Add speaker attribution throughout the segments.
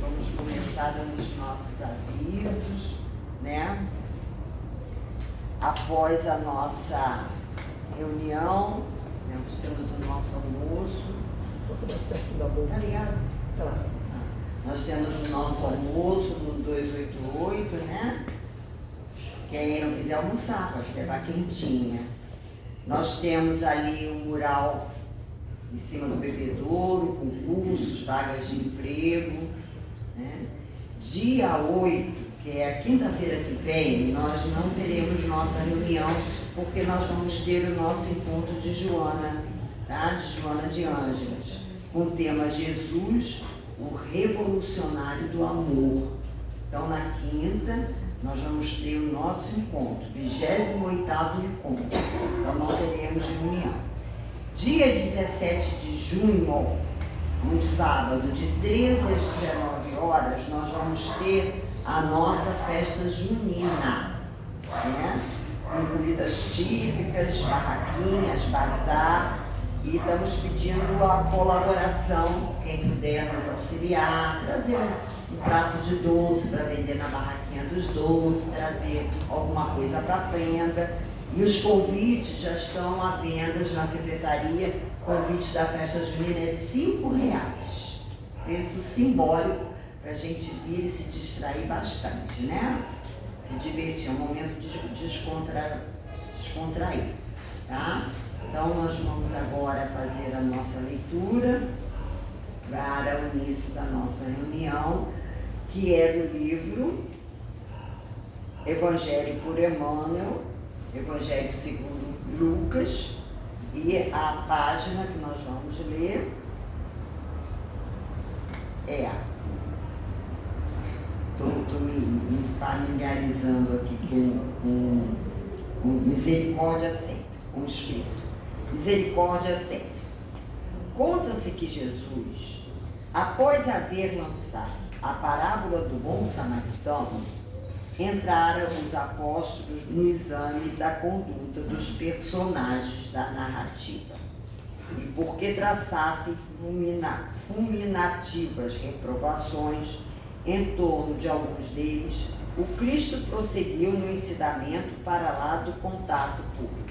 Speaker 1: vamos começar dando os nossos avisos, né? Após a nossa reunião, nós temos o nosso almoço. Tá ligado?
Speaker 2: Tá lá.
Speaker 1: Nós temos o nosso almoço no 288, né? Quem não quiser almoçar, pode levar quentinha. Nós temos ali um mural em cima do bebedouro, concursos, vagas de emprego, né? Dia 8, que é a quinta-feira que vem, nós não teremos nossa reunião, porque nós vamos ter o nosso encontro de Joana, tá? De Joana de Ângeles, com o tema Jesus, o revolucionário do amor. Então, na quinta, nós vamos ter o nosso encontro, 28º encontro. Então, não teremos reunião. Dia 17 de junho, um sábado, de 13 às 19 horas, nós vamos ter a nossa festa junina, né? Com comidas típicas, barraquinhas, bazar, e estamos pedindo a colaboração, quem puder nos auxiliar, trazer um prato de doce para vender na barraquinha dos doces, trazer alguma coisa para prenda. E os convites já estão à venda na secretaria. O convite da festa junina é R$5. Preço simbólico para a gente vir e se distrair bastante, né? Se divertir, é um momento de descontrair, tá? Então, nós vamos agora fazer a nossa leitura para o início da nossa reunião, que é do livro Evangelho por Emmanuel, Evangelho segundo Lucas, e a página que nós vamos ler é... Estou me familiarizando aqui com misericórdia sempre, com o Espírito. Misericórdia sempre. Conta-se que Jesus, após haver lançado a parábola do bom samaritano, entraram os apóstolos no exame da conduta dos personagens da narrativa. E porque traçassem fulminativas reprovações em torno de alguns deles, o Cristo prosseguiu no ensinamento para lá do contato público.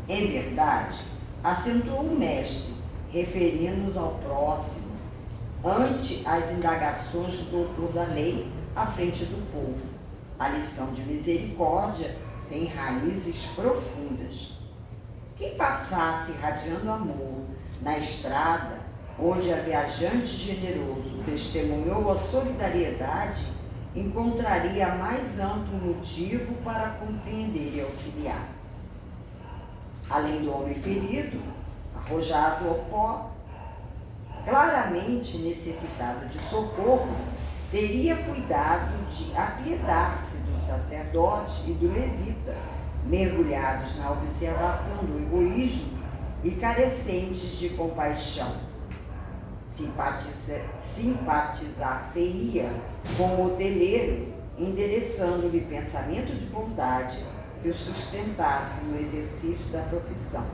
Speaker 1: Em verdade, acentuou o mestre, referindo-nos ao próximo, ante as indagações do doutor da lei à frente do povo. A lição de misericórdia tem raízes profundas. Quem passasse irradiando amor na estrada, onde a viajante generoso testemunhou a solidariedade, encontraria mais amplo motivo para compreender e auxiliar. Além do homem ferido, arrojado ao pó, claramente necessitado de socorro, teria cuidado de apiedar-se do sacerdote e do levita, mergulhados na observação do egoísmo e carecentes de compaixão. Simpatizar-se-ia com o hoteleiro, endereçando-lhe pensamento de bondade que o sustentasse no exercício da profissão.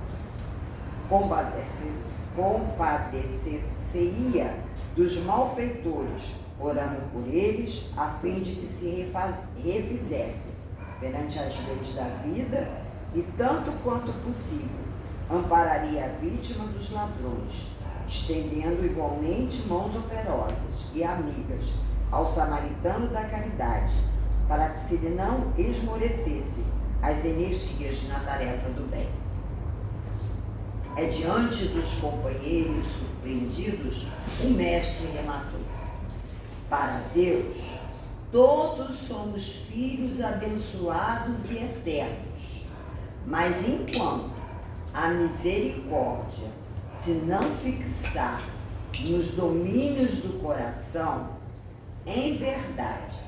Speaker 1: Compadecer-se-ia dos malfeitores, orando por eles, a fim de que se refizessem perante as leis da vida e, tanto quanto possível, ampararia a vítima dos ladrões, estendendo igualmente mãos operosas e amigas ao samaritano da caridade, para que se lhe não esmorecesse as energias na tarefa do bem. É diante dos companheiros surpreendidos, o mestre rematou: para Deus, todos somos filhos abençoados e eternos, mas enquanto a misericórdia se não fixar nos domínios do coração, em verdade,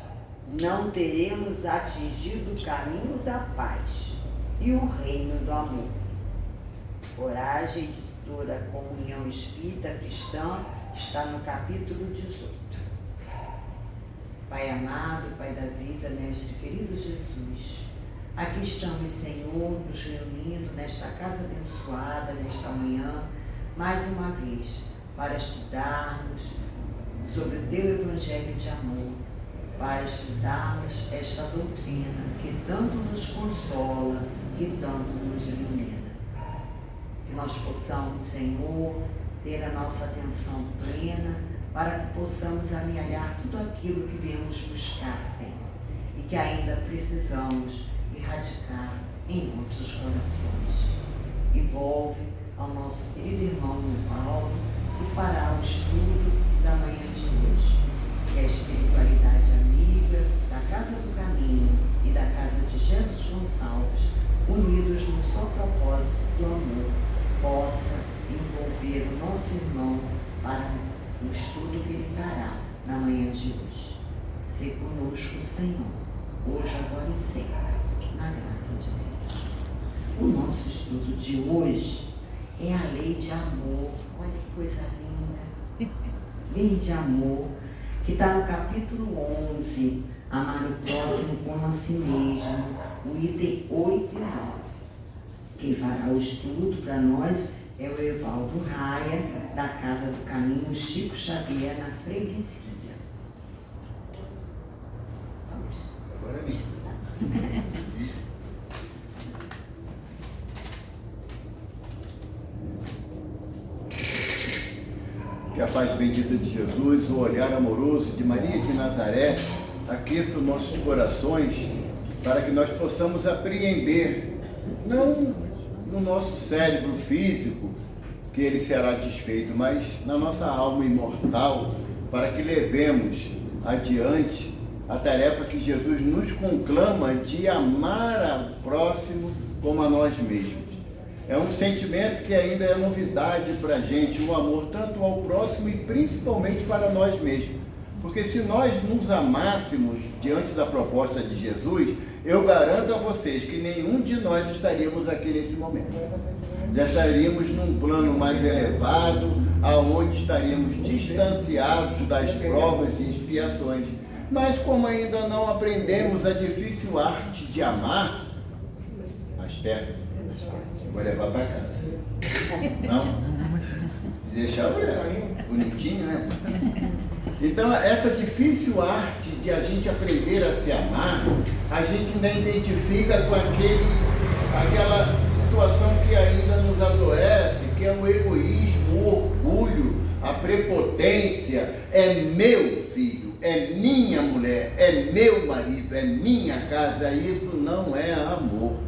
Speaker 1: não teremos atingido o caminho da paz e o reino do amor. Coragem, editora Comunhão Espírita Cristã, está no capítulo 18. Pai amado, Pai da vida, Mestre querido Jesus, aqui estamos, Senhor, nos reunindo nesta casa abençoada, nesta manhã, mais uma vez, para estudarmos sobre o teu evangelho de amor, para estudarmos esta doutrina que tanto nos consola, que tanto nos ilumina. Que nós possamos, Senhor, ter a nossa atenção plena para que possamos amealhar tudo aquilo que viemos buscar, Senhor, e que ainda precisamos erradicar em nossos corações. Envolve ao nosso querido irmão Paulo, que fará o estudo da manhã de hoje, que é a espiritualidade amiga da Casa do Caminho e da Casa de Jesus Gonçalves, unidos no só propósito do amor, possa envolver o nosso irmão para o estudo que ele fará na manhã de hoje. Se conosco, Senhor, hoje, agora e sempre, na graça de Deus. O nosso estudo de hoje é a lei de amor. Olha que coisa linda. Lei de amor, que está no capítulo 11, amar o próximo como a si mesmo, o item 8 e 9. Quem fará o estudo para nós é o Evaldo Raia, da Casa do Caminho Chico Xavier, na Freguesia. Vamos.
Speaker 2: Agora é vista. Que a paz bendita de Jesus, o olhar amoroso de Maria de Nazaré, aqueça os nossos corações para que nós possamos apreender, não no nosso cérebro físico, que ele será desfeito, mas na nossa alma imortal, para que levemos adiante a tarefa que Jesus nos conclama de amar ao próximo como a nós mesmos. É um sentimento que ainda é novidade para a gente, o amor tanto ao próximo e principalmente para nós mesmos. Porque se nós nos amássemos diante da proposta de Jesus, eu garanto a vocês que nenhum de nós estaríamos aqui nesse momento. Já estaríamos num plano mais elevado, aonde estaríamos distanciados das provas e expiações. Mas como ainda não aprendemos a difícil arte de amar, mais perto, vou levar para casa. Não? Deixar bonitinho, né? Então, essa difícil arte de a gente aprender a se amar, a gente ainda identifica com aquela situação que ainda nos adoece, que é o egoísmo, o orgulho, a prepotência. É meu filho, é minha mulher, é meu marido, é minha casa. Isso não é amor.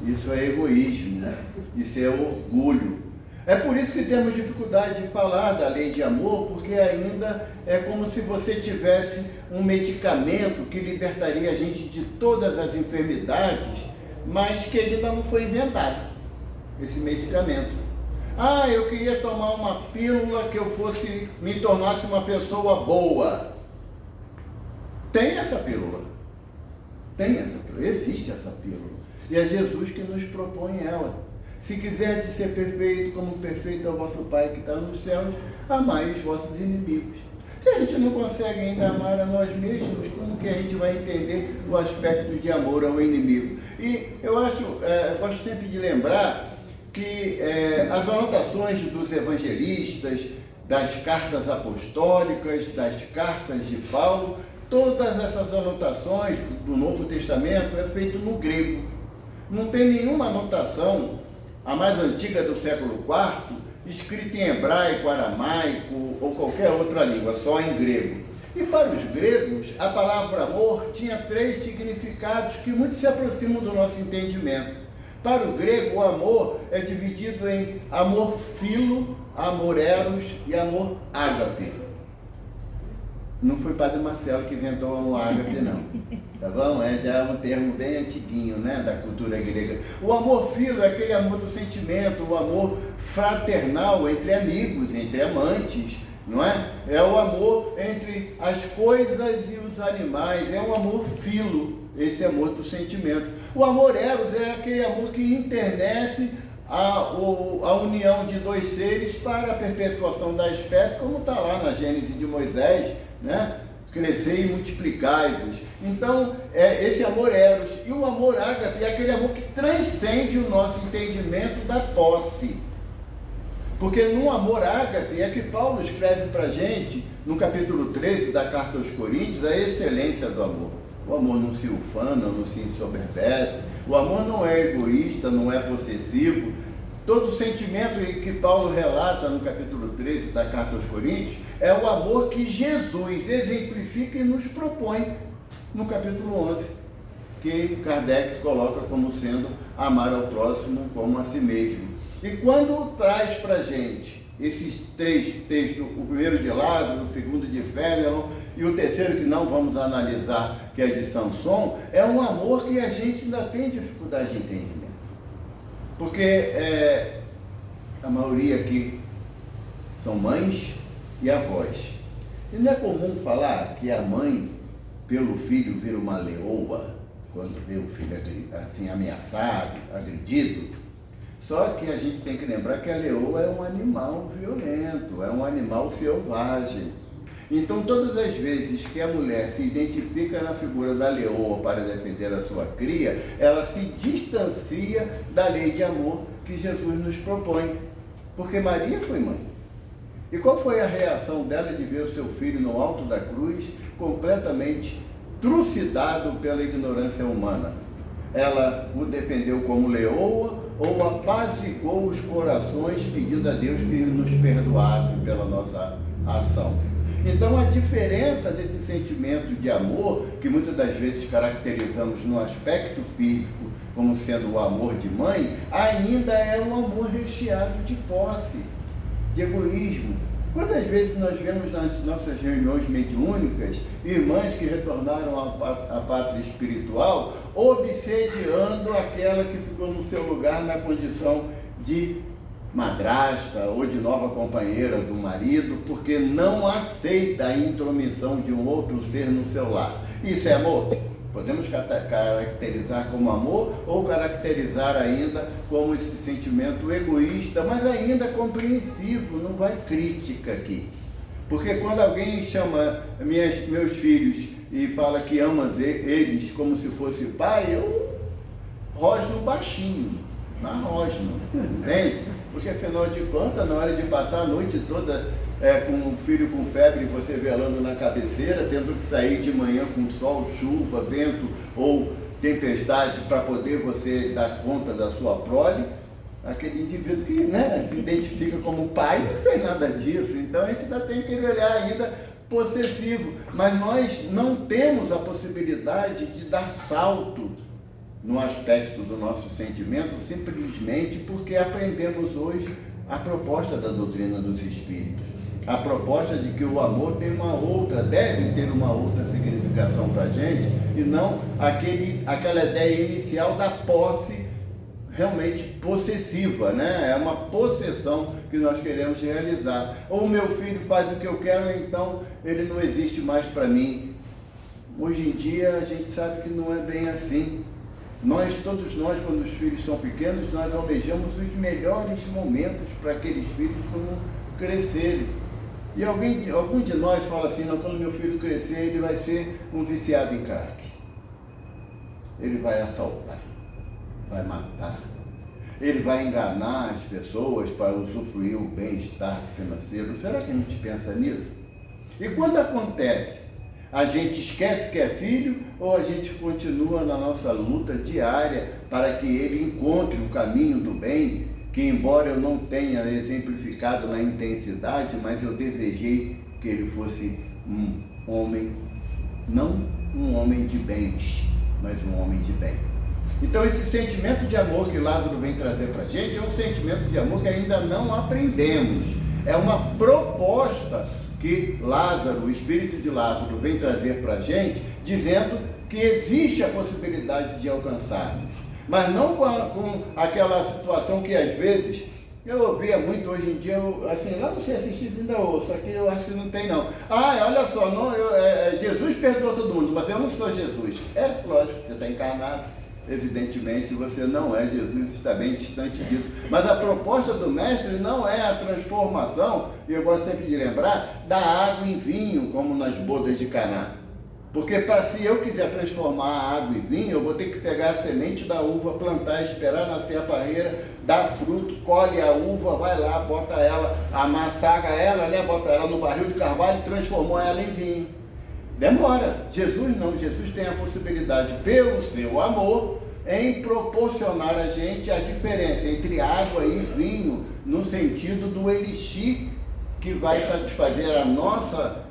Speaker 2: Isso é egoísmo, isso é orgulho. É por isso que temos dificuldade de falar da lei de amor, porque ainda é como se você tivesse um medicamento que libertaria a gente de todas as enfermidades, mas que ainda não foi inventado, esse medicamento. Ah, eu queria tomar uma pílula que eu me tornasse uma pessoa boa. Tem essa pílula. Existe essa pílula. E é Jesus que nos propõe ela. Se quiserdes ser perfeito, como perfeito é o vosso Pai que está nos céus, amai os vossos inimigos. Se a gente não consegue ainda amar a nós mesmos, como que a gente vai entender o aspecto de amor ao inimigo? E eu gosto sempre de lembrar que as anotações dos evangelistas, das cartas apostólicas, das cartas de Paulo, todas essas anotações do Novo Testamento é feito no grego. Não tem nenhuma anotação, a mais antiga do século IV, escrita em hebraico, aramaico ou qualquer outra língua, só em grego. E para os gregos, a palavra amor tinha 3 significados que muito se aproximam do nosso entendimento. Para o grego, o amor é dividido em amor filo, amor eros e amor ágape. Não foi Padre Marcelo que inventou o amor ágape, não. Tá bom? Já é um termo bem antiguinho, né, da cultura grega. O amor filo é aquele amor do sentimento, o amor fraternal entre amigos, entre amantes, não é? É o amor entre as coisas e os animais, é um amor filo, esse amor do sentimento. O amor eros é aquele amor que internece a união de 2 seres para a perpetuação da espécie, como está lá na Gênese de Moisés, né? Crescer e multiplicai-vos. Então, esse amor eros. E o amor ágape é aquele amor que transcende o nosso entendimento da posse. Porque no amor ágape é que Paulo escreve para a gente, no capítulo 13 da carta aos Coríntios, a excelência do amor. O amor não se ufana, não se ensoberbece, o amor não é egoísta, não é possessivo. Todo o sentimento que Paulo relata no capítulo 13 da carta aos Coríntios é o amor que Jesus exemplifica e nos propõe no capítulo 11, que Kardec coloca como sendo amar ao próximo como a si mesmo. E quando traz para a gente esses três textos, o primeiro de Lázaro, o segundo de Fénelon e o terceiro que não vamos analisar, que é de Samson, é um amor que a gente ainda tem dificuldade de entendimento. Porque a maioria aqui são mães e avós. E não é comum falar que a mãe, pelo filho, vira uma leoa, quando vê o filho assim ameaçado, agredido. Só que a gente tem que lembrar que a leoa é um animal violento, é um animal selvagem. Então, todas as vezes que a mulher se identifica na figura da leoa para defender a sua cria, ela se distancia da lei de amor que Jesus nos propõe. Porque Maria foi mãe. E qual foi a reação dela de ver o seu filho no alto da cruz, completamente trucidado pela ignorância humana? Ela o defendeu como leoa ou apaziguou os corações, pedindo a Deus que nos perdoasse pela nossa ação? Então, a diferença desse sentimento de amor, que muitas das vezes caracterizamos no aspecto físico como sendo o amor de mãe, ainda é um amor recheado de posse, de egoísmo. Quantas vezes nós vemos nas nossas reuniões mediúnicas irmãs que retornaram à pátria espiritual obsediando aquela que ficou no seu lugar na condição de madrasta ou de nova companheira do marido, porque não aceita a intromissão de um outro ser no seu lar. Isso é amor? Podemos caracterizar como amor ou caracterizar ainda como esse sentimento egoísta, mas ainda compreensivo, não vai crítica aqui. Porque quando alguém chama meus filhos e fala que ama eles como se fosse pai, eu rosno baixinho, mas rosno, entende? Porque afinal de contas, na hora de passar a noite toda com o filho com febre, você velando na cabeceira, tendo que sair de manhã com sol, chuva, vento ou tempestade para poder você dar conta da sua prole, aquele indivíduo que se identifica como pai não fez nada disso. Então a gente ainda tem aquele olhar ainda possessivo, mas nós não temos a possibilidade de dar salto no aspecto do nosso sentimento, simplesmente porque aprendemos hoje a proposta da doutrina dos espíritos, a proposta de que o amor tem deve ter uma outra significação para a gente, e não aquela ideia inicial da posse realmente possessiva, né? É uma possessão que nós queremos realizar. Ou meu filho faz o que eu quero, então ele não existe mais para mim. Hoje em dia a gente sabe que não é bem assim. Todos nós, quando os filhos são pequenos, nós almejamos os melhores momentos para aqueles filhos como crescerem. E algum de nós fala assim, não, quando meu filho crescer, ele vai ser um viciado em crack. Ele vai assaltar, vai matar, ele vai enganar as pessoas para usufruir o bem-estar financeiro. Será que a gente pensa nisso? E quando acontece, a gente esquece que é filho ou a gente continua na nossa luta diária para que ele encontre o caminho do bem, que embora eu não tenha exemplificado na intensidade, mas eu desejei que ele fosse um homem, não um homem de bens, mas um homem de bem. Então esse sentimento de amor que Lázaro vem trazer para a gente é um sentimento de amor que ainda não aprendemos. É uma proposta que Lázaro, o espírito de Lázaro, vem trazer para a gente, dizendo que existe a possibilidade de alcançarmos, mas não com aquela situação que às vezes eu ouvia muito hoje em dia, assim, lá não sei assistir ainda ouço, aqui eu acho que não tem não. Olha só, Jesus perdoa todo mundo, mas eu não sou Jesus. É lógico, você está encarnado, evidentemente você não é Jesus, está bem distante disso. Mas a proposta do mestre não é a transformação, e eu gosto sempre de lembrar, da água em vinho, como nas bodas de Caná. Porque se eu quiser transformar a água em vinho, eu vou ter que pegar a semente da uva, plantar, esperar nascer a parreira, dar fruto, colhe a uva, vai lá, bota ela, amassaga ela, né? Bota ela no barril de carvalho e transformou ela em vinho. Demora. Jesus não. Jesus tem a possibilidade, pelo seu amor, em proporcionar a gente a diferença entre água e vinho, no sentido do elixir que vai satisfazer a nossa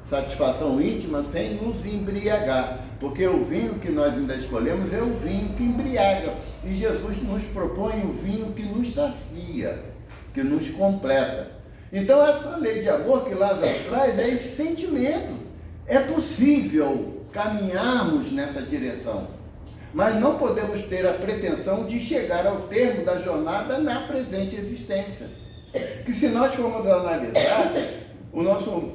Speaker 2: satisfação íntima sem nos embriagar, porque o vinho que nós ainda escolhemos é o vinho que embriaga, e Jesus nos propõe o vinho que nos sacia, que nos completa. Então essa lei de amor que Lázaro traz é esse sentimento. É possível caminharmos nessa direção, mas não podemos ter a pretensão de chegar ao termo da jornada na presente existência. Que se nós formos analisar, o nosso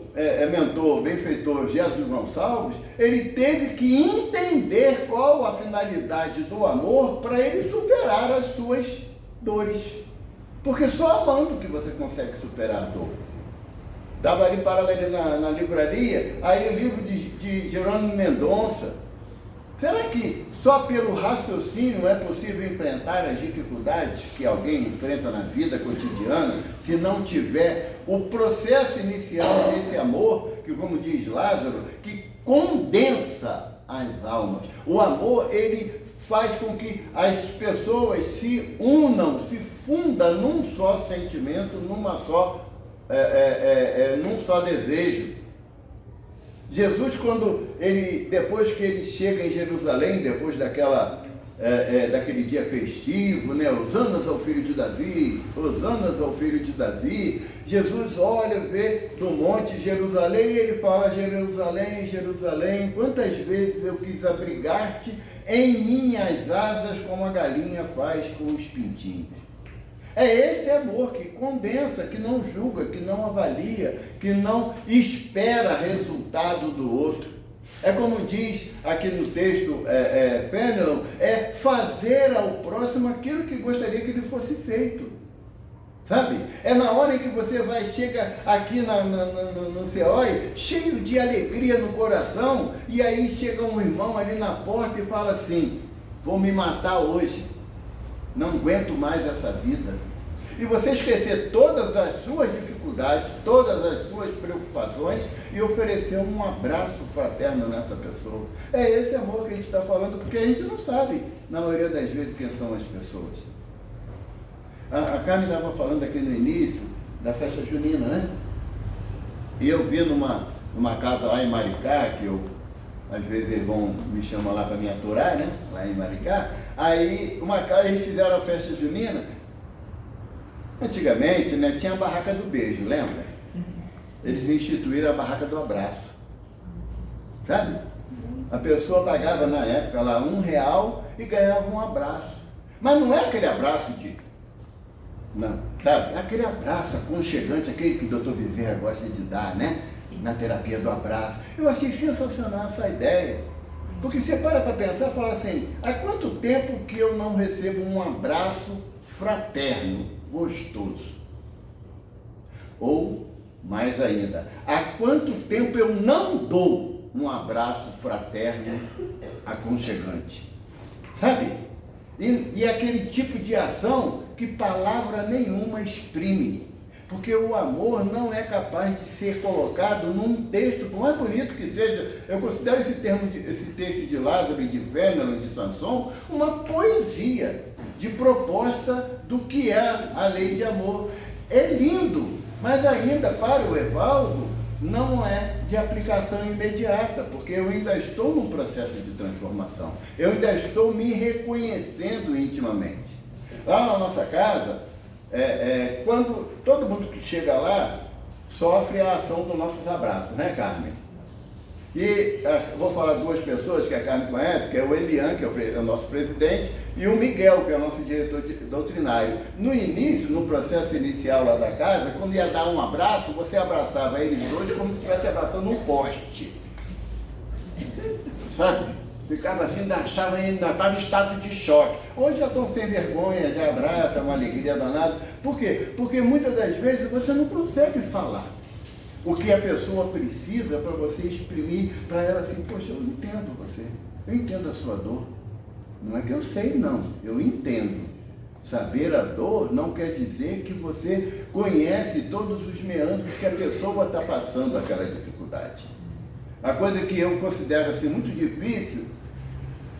Speaker 2: mentor, benfeitor Jesus Gonçalves, ele teve que entender qual a finalidade do amor para ele superar as suas dores. Porque só amando que você consegue superar a dor. Estava ali parado ali na livraria, aí o livro de Jerônimo Mendonça. Será que só pelo raciocínio é possível enfrentar as dificuldades que alguém enfrenta na vida cotidiana, se não tiver o processo inicial desse amor, que, como diz Lázaro, que condensa as almas? O amor, ele faz com que as pessoas se unam, se fundam num só sentimento, num só desejo. Jesus, depois que ele chega em Jerusalém, depois daquele dia festivo, né? Hosanas ao filho de Davi, Hosanas ao filho de Davi, Jesus olha, vê no monte Jerusalém e ele fala: Jerusalém, Jerusalém, quantas vezes eu quis abrigar-te em minhas asas como a galinha faz com os pintinhos. É esse amor que condensa, que não julga, que não avalia, que não espera resultado do outro. É como diz aqui no texto Fenelon, é fazer ao próximo aquilo que gostaria que ele fosse feito. Sabe? É na hora em que você chega aqui no CEOI, cheio de alegria no coração, e aí chega um irmão ali na porta e fala assim: vou me matar hoje. Não aguento mais essa vida. E você esquecer todas as suas dificuldades, todas as suas preocupações e oferecer um abraço fraterno nessa pessoa. É esse amor que a gente está falando, porque a gente não sabe, na maioria das vezes, quem são as pessoas. A Carmen estava falando aqui no início da festa junina, né? E eu vi numa casa lá em Maricá, que às vezes eles me chamam lá para me aturar, né? Lá em Maricá. Aí, uma casa, eles fizeram a festa junina. Antigamente, né, tinha a barraca do beijo, lembra? Eles instituíram a barraca do abraço. Sabe? A pessoa pagava na época lá R$1 e ganhava um abraço. Mas não é aquele abraço não, sabe? É aquele abraço aconchegante, aquele que o Dr. Bezerra gosta de dar, né? Na terapia do abraço. Eu achei sensacional essa ideia. Porque você para pensar e fala assim: há quanto tempo que eu não recebo um abraço fraterno, gostoso? Ou, mais ainda, há quanto tempo eu não dou um abraço fraterno, aconchegante? Sabe? E aquele tipo de ação que palavra nenhuma exprime. Porque o amor não é capaz de ser colocado num texto, por mais bonito que seja. Eu considero esse texto de Lázaro e de Fenelon e de Samson uma poesia de proposta do que é a lei de amor. É lindo, mas ainda para o Evaldo não é de aplicação imediata, porque eu ainda estou num processo de transformação. Eu ainda estou me reconhecendo intimamente. Lá na nossa casa, quando todo mundo que chega lá sofre a ação dos nossos abraços, né, Carmen? E vou falar duas pessoas que a Carmen conhece, que é o Elian, que é o nosso presidente, e o Miguel, que é o nosso diretor doutrinário. No início, no processo inicial lá da casa, quando ia dar um abraço, você abraçava eles dois como se estivesse abraçando um poste. Sabe? Ficava assim, achava ainda, estava em estado de choque. Hoje já estão sem vergonha, já abraça, uma alegria danada. Por quê? Porque muitas das vezes você não consegue falar. o que a pessoa precisa para você exprimir para ela assim, poxa, eu entendo você, eu entendo a sua dor. Não é que eu sei, não, eu entendo. Saber a dor não quer dizer que você conhece todos os meandros que a pessoa está passando aquela dificuldade. A coisa que eu considero assim, muito difícil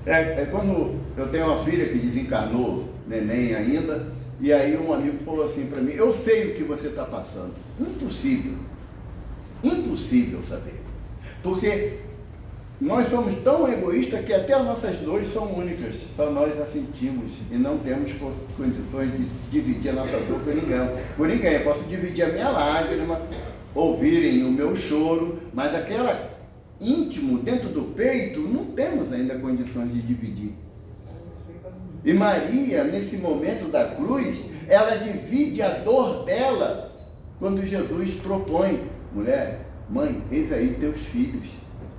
Speaker 2: é quando eu tenho uma filha que desencarnou, neném ainda, e aí um amigo falou assim para mim, eu sei o que você está passando. Impossível saber. Porque nós somos tão egoístas que até as nossas dores são únicas, só nós a sentimos e não temos condições de dividir a nossa dor com ninguém. Eu posso dividir a minha lágrima, ouvirem o meu choro, mas aquela íntimo dentro do peito não temos ainda condições de dividir. E Maria, nesse momento da cruz, ela divide a dor dela quando Jesus propõe, mulher, mãe, eis aí teus filhos.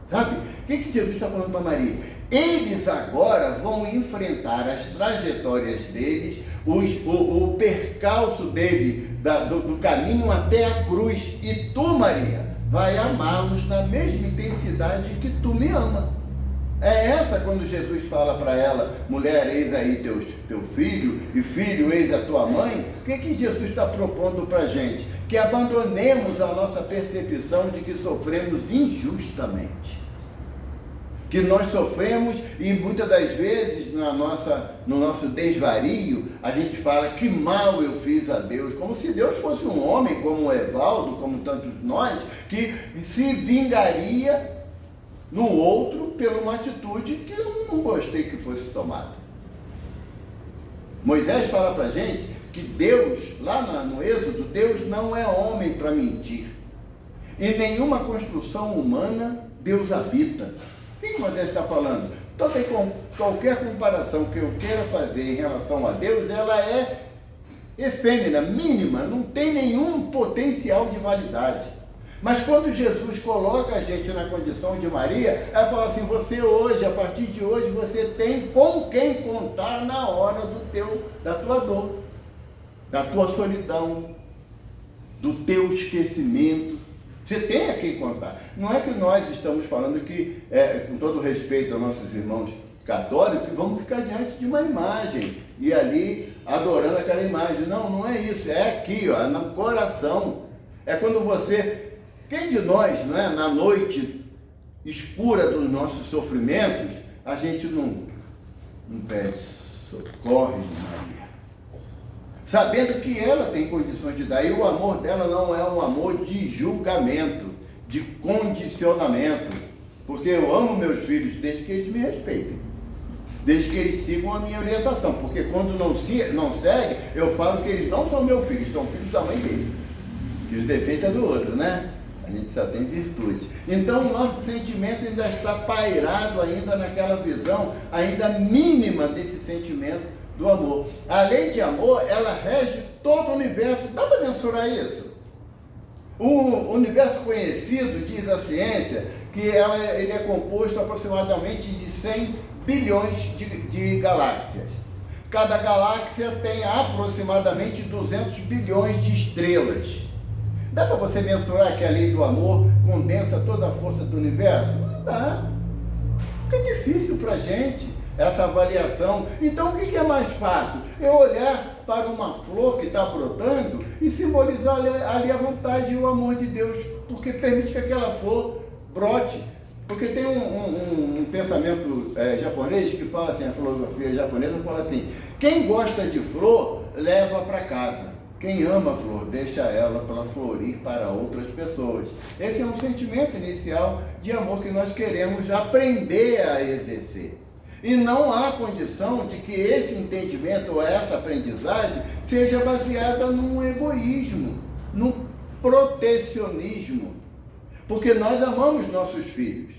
Speaker 2: Sabe? O que Jesus está falando para Maria? Eles agora vão enfrentar as trajetórias deles, o percalço dele, do caminho até a cruz. E tu, Maria, vai amá-los na mesma intensidade que tu me ama. É essa quando Jesus fala para ela, mulher, eis aí teu filho, e filho, eis a tua mãe. O que Jesus está propondo para a gente? Que abandonemos a nossa percepção de que sofremos injustamente. Que nós sofremos e muitas das vezes no nosso desvario, a gente fala que mal eu fiz a Deus, como se Deus fosse um homem como o Evaldo, como tantos nós, que se vingaria no outro por uma atitude que eu não gostei que fosse tomada. Moisés fala para a gente que Deus, lá no Êxodo, Deus não é homem para mentir. Em nenhuma construção humana Deus habita. O que Moisés está falando? Qualquer comparação que eu queira fazer em relação a Deus, ela é efêmera, mínima, não tem nenhum potencial de validade. Mas quando Jesus coloca a gente na condição de Maria, ela fala assim, você hoje, a partir de hoje, você tem com quem contar na hora da tua dor, da tua solidão, do teu esquecimento. Você tem a quem contar. Não é que nós estamos falando que, com todo respeito aos nossos irmãos católicos, que vamos ficar diante de uma imagem e ali adorando aquela imagem. Não, não é isso. É aqui, ó, no coração. É quando você... Quem de nós, né, na noite escura dos nossos sofrimentos, a gente não pede socorro de Maria? Sabendo que ela tem condições de dar. E o amor dela não é um amor de julgamento, de condicionamento. Porque eu amo meus filhos desde que eles me respeitem. Desde que eles sigam a minha orientação. Porque quando não seguem, eu falo que eles não são meus filhos, são filhos da mãe dele. E os defeitos é do outro, né? A gente só tem virtude. Então o nosso sentimento ainda está pairado ainda naquela visão, ainda mínima desse sentimento do amor. A lei de amor, ela rege todo o universo. Dá para mensurar isso? O universo conhecido, diz a ciência, que ele é composto aproximadamente de 100 bilhões de galáxias. Cada galáxia tem aproximadamente 200 bilhões de estrelas. Dá para você mensurar que a lei do amor condensa toda a força do universo? Não dá. Fica difícil para a gente essa avaliação. Então o que é mais fácil? Eu olhar para uma flor que está brotando e simbolizar ali a vontade e o amor de Deus, porque permite que aquela flor brote. Porque tem um pensamento japonês que fala assim, a filosofia japonesa fala assim, quem gosta de flor leva para casa. Quem ama a flor, deixa ela para florir para outras pessoas. Esse é um sentimento inicial de amor que nós queremos aprender a exercer. E não há condição de que esse entendimento ou essa aprendizagem seja baseada num egoísmo, num protecionismo. Porque nós amamos nossos filhos.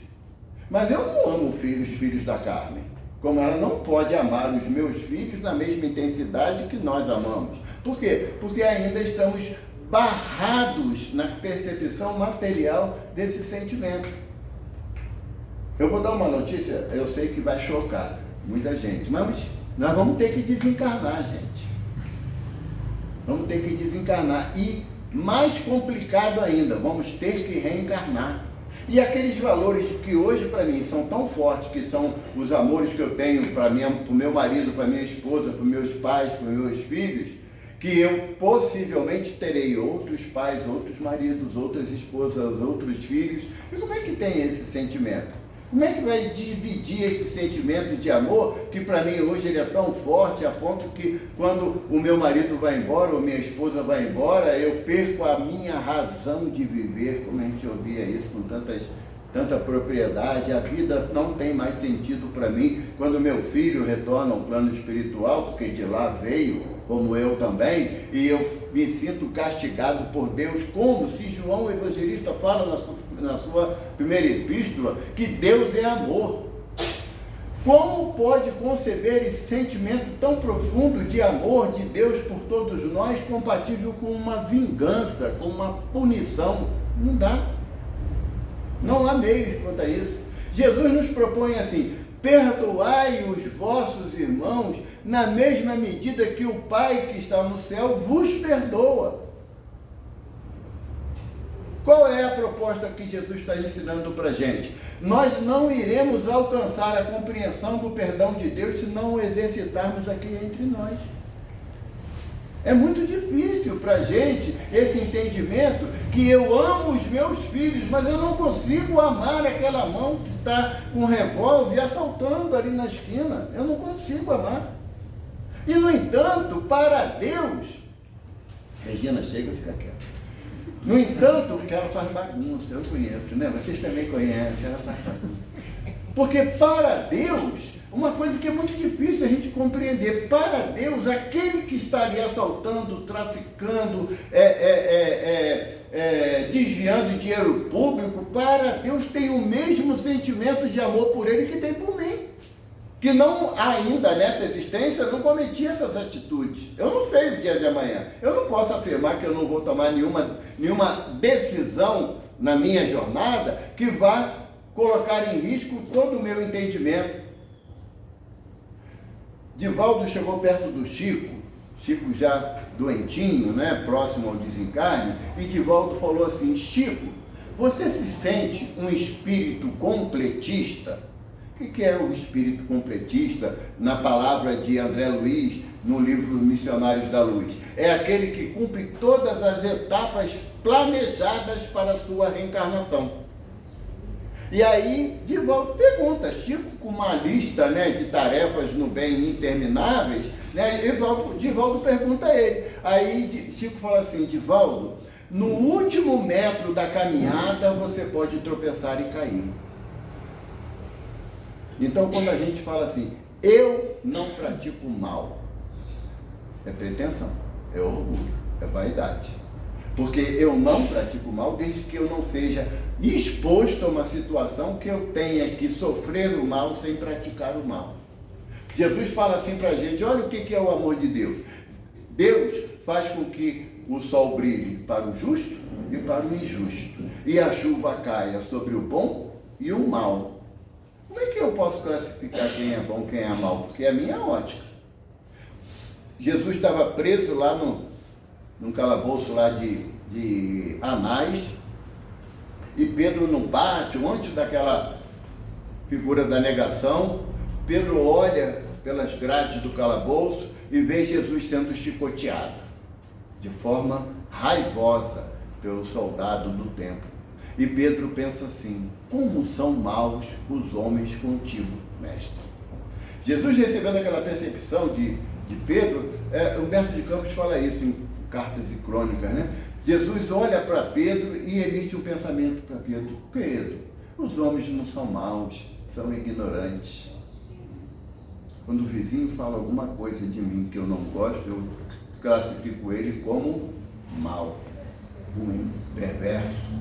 Speaker 2: Mas eu não amo os filhos da Carmen. Como ela não pode amar os meus filhos na mesma intensidade que nós amamos. Por quê? Porque ainda estamos barrados na percepção material desse sentimento. Eu vou dar uma notícia, eu sei que vai chocar muita gente, mas nós vamos ter que desencarnar, gente. Vamos ter que desencarnar. E mais complicado ainda, vamos ter que reencarnar. E aqueles valores que hoje para mim são tão fortes, que são os amores que eu tenho para o meu marido, para minha esposa, para meus pais, para meus filhos, que eu possivelmente terei outros pais, outros maridos, outras esposas, outros filhos. E como é que tem esse sentimento? Como é que vai dividir esse sentimento de amor, que para mim hoje ele é tão forte, a ponto que quando o meu marido vai embora, ou minha esposa vai embora, eu perco a minha razão de viver, como a gente ouvia isso com tanta propriedade, a vida não tem mais sentido para mim. Quando meu filho retorna ao plano espiritual, porque de lá veio, como eu também, e eu me sinto castigado por Deus, como se João Evangelista fala na sua primeira epístola, que Deus é amor. Como pode conceber esse sentimento tão profundo de amor de Deus por todos nós, compatível com uma vingança, com uma punição? Não dá. Não há meios quanto a isso. Jesus nos propõe assim: perdoai os vossos irmãos na mesma medida que o Pai que está no céu vos perdoa. Qual é a proposta que Jesus está ensinando para a gente? Nós não iremos alcançar a compreensão do perdão de Deus se não o exercitarmos aqui entre nós. É muito difícil para a gente esse entendimento que eu amo os meus filhos, mas eu não consigo amar aquela mão que está com um revólver assaltando ali na esquina. Eu não consigo amar. E, no entanto, para Deus... Regina, chega e fica quieta. No entanto, porque ela faz bagunça, eu conheço, né? Vocês também conhecem, ela faz bagunça. Porque para Deus, uma coisa que é muito difícil a gente compreender, para Deus, aquele que está ali assaltando, traficando, desviando dinheiro público, para Deus tem o mesmo sentimento de amor por ele que tem por mim. Que não, ainda nessa existência, não cometi essas atitudes. Eu não sei o dia de amanhã. Eu não posso afirmar que eu não vou tomar nenhuma decisão na minha jornada que vá colocar em risco todo o meu entendimento. Divaldo chegou perto do Chico já doentinho, né, próximo ao desencarne, e Divaldo falou assim: Chico, você se sente um espírito completista? O que é o espírito completista, na palavra de André Luiz, no livro Missionários da Luz? É aquele que cumpre todas as etapas planejadas para a sua reencarnação. E aí, Divaldo pergunta, Chico com uma lista, né, de tarefas no bem intermináveis, né, Divaldo pergunta a ele. Aí Chico fala assim: Divaldo, no último metro da caminhada você pode tropeçar e cair. Então, quando a gente fala assim, eu não pratico mal, é pretensão, é orgulho, é vaidade. Porque eu não pratico mal desde que eu não seja exposto a uma situação que eu tenha que sofrer o mal sem praticar o mal. Jesus fala assim para a gente: olha o que é o amor de Deus. Deus faz com que o sol brilhe para o justo e para o injusto, e a chuva caia sobre o bom e o mal. Como é que eu posso classificar quem é bom, quem é mal? Porque é a minha ótica. Jesus estava preso lá num calabouço lá de Anás, e Pedro no pátio, antes daquela figura da negação, Pedro olha pelas grades do calabouço e vê Jesus sendo chicoteado, de forma raivosa, pelo soldado do templo. E Pedro pensa assim: como são maus os homens contigo, mestre. Jesus, recebendo aquela percepção de Pedro, Humberto de Campos fala isso em Cartas e Crônicas, né? Jesus olha para Pedro e emite um pensamento para Pedro: Pedro, os homens não são maus, são ignorantes. Quando o vizinho fala alguma coisa de mim que eu não gosto, eu classifico ele como mau, ruim, perverso.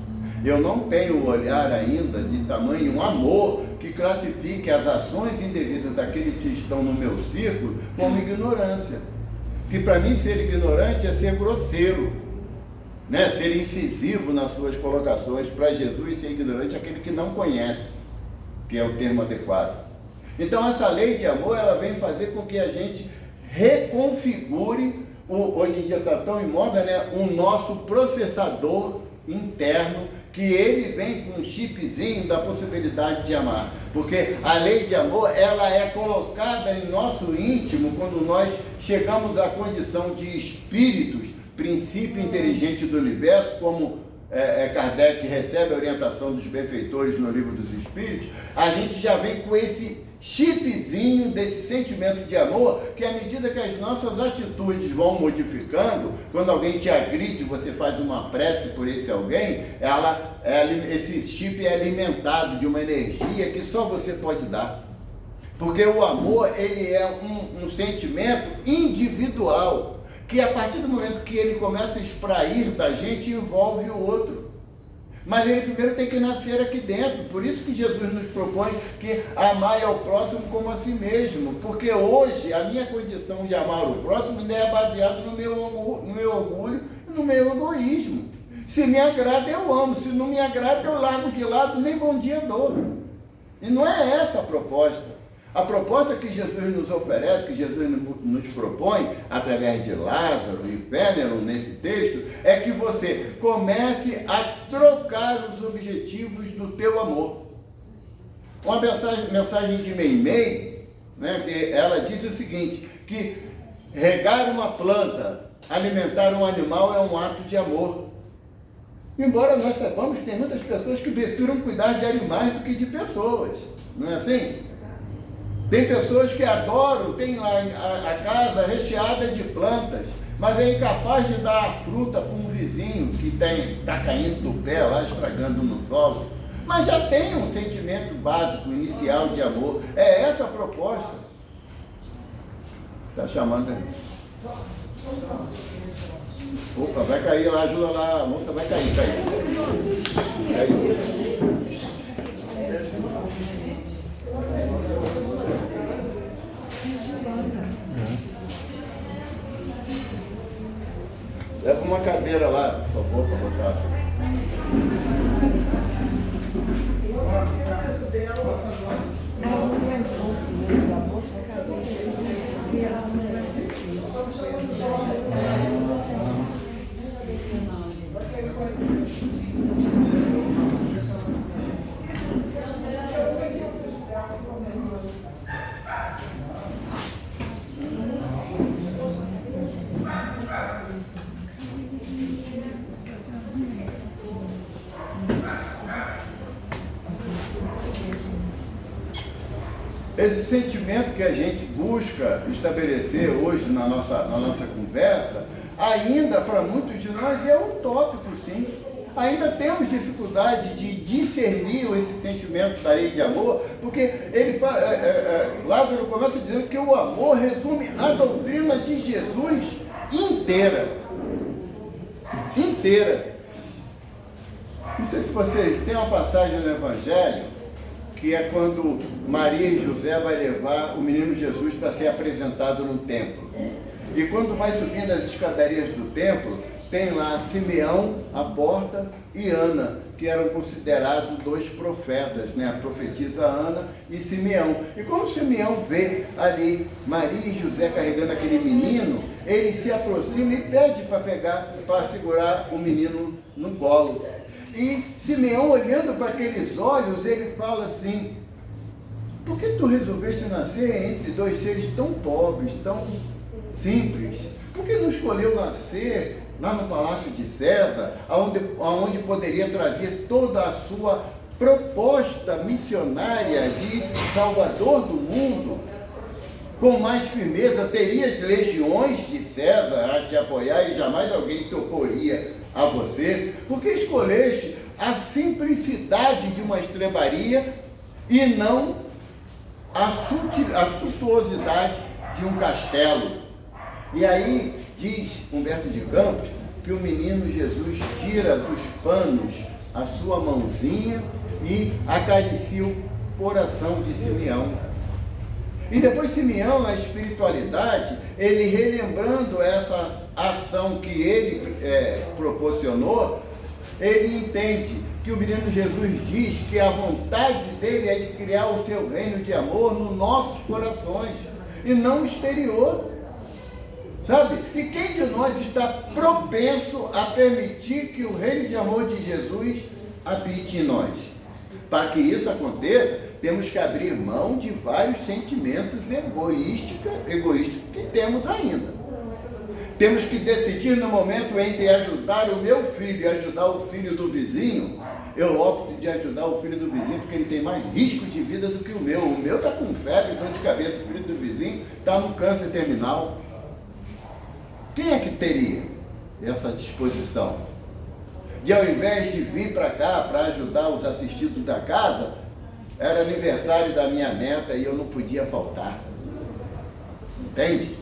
Speaker 2: Eu não tenho o olhar ainda de tamanho amor que classifique as ações indevidas daqueles que estão no meu círculo como ignorância. Que para mim ser ignorante é ser grosseiro, né? Ser incisivo nas suas colocações. Para Jesus, ser ignorante é aquele que não conhece, que é o termo adequado. Então essa lei de amor, ela vem fazer com que a gente reconfigure hoje em dia está tão em moda, né? O nosso processador interno, que ele vem com um chipzinho da possibilidade de amar. Porque a lei de amor, ela é colocada em nosso íntimo quando nós chegamos à condição de espíritos, princípio inteligente do universo, como Kardec recebe a orientação dos benfeitores no Livro dos Espíritos. A gente já vem com esse chipzinho desse sentimento de amor, que à medida que as nossas atitudes vão modificando, quando alguém te agride, você faz uma prece por esse alguém, esse chip é alimentado de uma energia que só você pode dar. Porque o amor, ele é um sentimento individual, que a partir do momento que ele começa a esprair da gente, envolve o outro. Mas ele primeiro tem que nascer aqui dentro. Por isso que Jesus nos propõe que amar ao próximo como a si mesmo. Porque hoje a minha condição de amar o próximo ainda é baseada no meu orgulho e no meu egoísmo. Se me agrada, eu amo. Se não me agrada, eu largo de lado, nem bom dia dou. E não é essa a proposta. A proposta que Jesus nos oferece, que Jesus nos propõe, através de Lázaro e Fénelon nesse texto, é que você comece a trocar os objetivos do teu amor. Uma mensagem de Meimei, né, que ela diz o seguinte, que regar uma planta, alimentar um animal é um ato de amor. Embora nós saibamos que tem muitas pessoas que prefiram cuidar de animais do que de pessoas, não é assim? Tem pessoas que adoram, tem lá a casa recheada de plantas, mas é incapaz de dar a fruta para um vizinho que está caindo do pé lá, estragando no solo. Mas já tem um sentimento básico, inicial de amor. É essa a proposta. Está chamando ali. Opa, vai cair lá, ajuda lá, a moça vai cair, caiu. Leva uma cadeira lá, por favor, para botar. Esse sentimento que a gente busca estabelecer hoje na nossa conversa, ainda para muitos de nós é utópico, sim. Ainda temos dificuldade de discernir esse sentimento da lei de amor, porque Lázaro começa dizendo que o amor resume a doutrina de Jesus inteira. Inteira. Não sei se vocês têm uma passagem no Evangelho, que é quando Maria e José vai levar o menino Jesus para ser apresentado no templo. E quando vai subindo as escadarias do templo, tem lá Simeão à porta e Ana, que eram considerados dois profetas, né? A profetisa Ana e Simeão. E quando Simeão vê ali Maria e José carregando aquele menino, ele se aproxima e pede para segurar o menino no colo. E Simeão, olhando para aqueles olhos, ele fala assim: por que tu resolveste nascer entre dois seres tão pobres, tão simples? Por que não escolheu nascer lá no Palácio de César, onde poderia trazer toda a sua proposta missionária de Salvador do mundo? Com mais firmeza, terias legiões de César a te apoiar e jamais alguém se oporia a você, porque escolheste a simplicidade de uma estrebaria e não a suntuosidade de um castelo. E aí diz Humberto de Campos que o menino Jesus tira dos panos a sua mãozinha e acaricia o coração de Simeão. E depois Simeão, na espiritualidade, ele relembrando essa ação que ele proporcionou, ele entende que o menino Jesus diz que a vontade dele é de criar o seu reino de amor nos nossos corações, e não exterior. Sabe? E quem de nós está propenso a permitir que o reino de amor de Jesus habite em nós? Para que isso aconteça, temos que abrir mão de vários sentimentos egoístas que temos ainda. Temos que decidir no momento entre ajudar o meu filho e ajudar o filho do vizinho. Eu opto de ajudar o filho do vizinho porque ele tem mais risco de vida do que o meu. O meu está com febre, dor de cabeça, o filho do vizinho está no câncer terminal. Quem é que teria essa disposição? De ao invés de vir para cá para ajudar os assistidos da casa, era aniversário da minha neta e eu não podia faltar. Entende?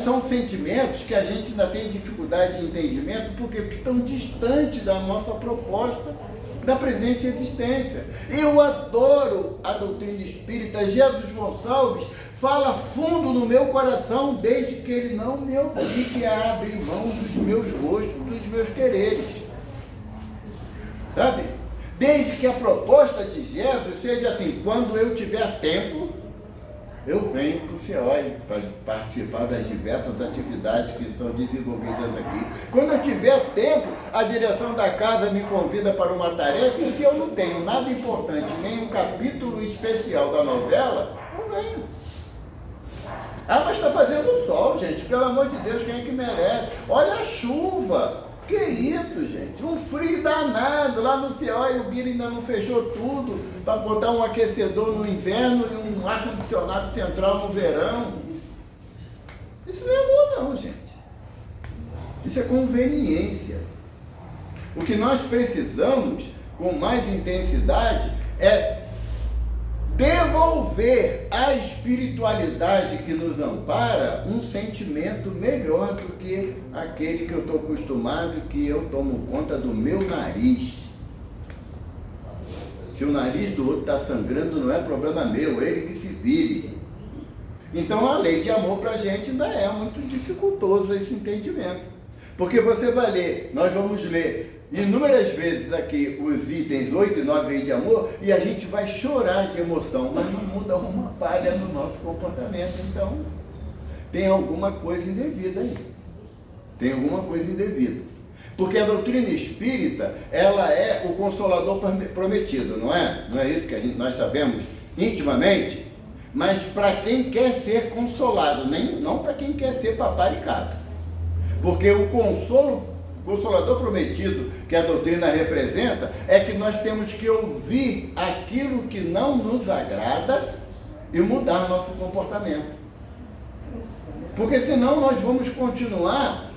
Speaker 2: São sentimentos que a gente ainda tem dificuldade de entendimento porque estão distantes da nossa proposta da presente existência. Eu adoro a doutrina espírita. Jesus Gonçalves fala fundo no meu coração desde que ele não me obrigue a abrir mão dos meus gostos, dos meus quereres. Sabe? Desde que a proposta de Jesus seja assim: quando eu tiver tempo, eu venho para o CIOI para participar das diversas atividades que são desenvolvidas aqui. Quando eu tiver tempo, a direção da casa me convida para uma tarefa e se eu não tenho nada importante, nem um capítulo especial da novela, eu venho. Ah, mas está fazendo sol, gente. Pelo amor de Deus, quem é que merece? Olha a chuva. Que isso, gente? Um frio danado. Lá no CIOI o Bira ainda não fechou tudo para botar um aquecedor no inverno e um ar-condicionado central no verão. Isso não é amor não, gente. Isso é conveniência. O que nós precisamos, com mais intensidade, é devolver à espiritualidade que nos ampara um sentimento melhor do que aquele que eu estou acostumado, que eu tomo conta do meu nariz. Se o nariz do outro está sangrando, não é problema meu, ele que se vire. Então a lei de amor para a gente ainda é muito dificultoso esse entendimento. Porque você vai ler, nós vamos ler inúmeras vezes aqui os itens 8 e 9 lei de amor e a gente vai chorar de emoção, mas não muda uma palha no nosso comportamento. Então tem alguma coisa indevida aí. Tem alguma coisa indevida. Porque a doutrina espírita, ela é o consolador prometido, não é? Não é isso que nós sabemos intimamente? Mas para quem quer ser consolado, não para quem quer ser paparicado. Porque o consolador prometido que a doutrina representa é que nós temos que ouvir aquilo que não nos agrada e mudar nosso comportamento. Porque senão nós vamos continuar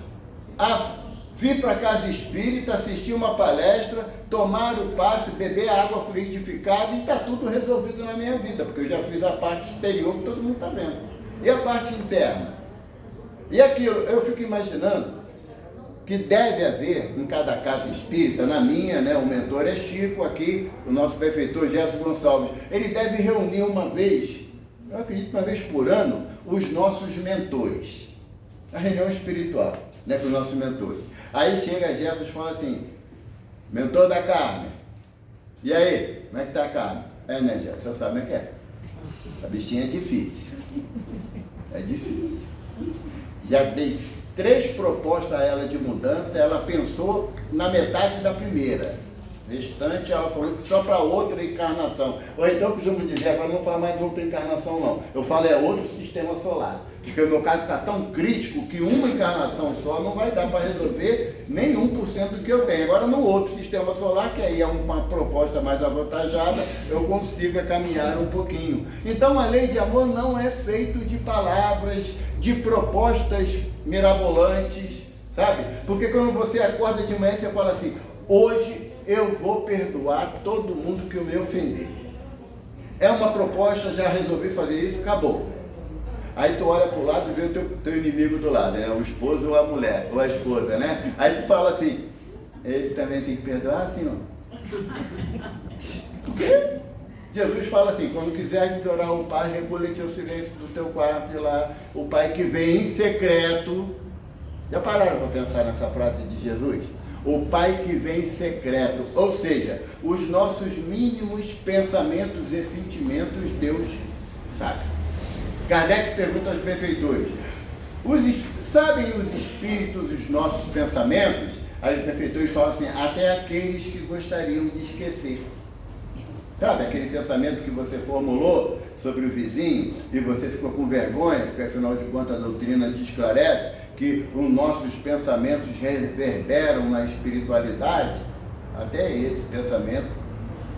Speaker 2: a vir para a casa espírita, assistir uma palestra, tomar o passe, beber água fluidificada e está tudo resolvido na minha vida, porque eu já fiz a parte exterior que todo mundo está vendo. E a parte interna? E aquilo, eu fico imaginando que deve haver em cada casa espírita, na minha, né, o mentor é Chico, aqui o nosso benfeitor Gerson Gonçalves, ele deve reunir uma vez, eu acredito uma vez por ano, os nossos mentores, a reunião espiritual, né, com os nossos mentores. Aí chega Gerson e fala assim: mentor da Carmen, e aí, como é que está a Carmen? Né, Gerson, você sabe como é que é? A bichinha é difícil, é difícil. Já dei 3 propostas a ela de mudança, ela pensou na metade da primeira. Restante, ela falou só para outra encarnação. Ou então, costumamos dizer, agora não fala mais outra encarnação, não. Eu falo é outro sistema solar. Porque o meu caso está tão crítico que uma encarnação só não vai dar para resolver nem 1% do que eu tenho. Agora, no outro sistema solar, que aí é uma proposta mais avantajada, eu consigo caminhar um pouquinho. Então, a lei de amor não é feita de palavras, de propostas mirabolantes, sabe? Porque quando você acorda de manhã, você fala assim: hoje eu vou perdoar todo mundo que me ofender. É uma proposta, já resolvi fazer isso, acabou. Aí tu olha para o lado e vê o teu inimigo do lado, né? O esposo ou a mulher, ou a esposa, né? Aí tu fala assim: ele também tem que perdoar, assim, ó. Por quê? Jesus fala assim: quando quiseres orar o Pai, recolhe-te ao silêncio do teu quarto e lá, o Pai que vem em secreto. Já pararam para pensar nessa frase de Jesus? O Pai que vem em secreto, ou seja, os nossos mínimos pensamentos e sentimentos, Deus sabe. Kardec pergunta aos benfeitores: Sabem os espíritos, os nossos pensamentos? Aí os benfeitores falam assim, até aqueles que gostariam de esquecer. Sabe, aquele pensamento que você formulou sobre o vizinho e você ficou com vergonha, porque afinal de contas a doutrina te esclarece que os nossos pensamentos reverberam na espiritualidade. Até esse pensamento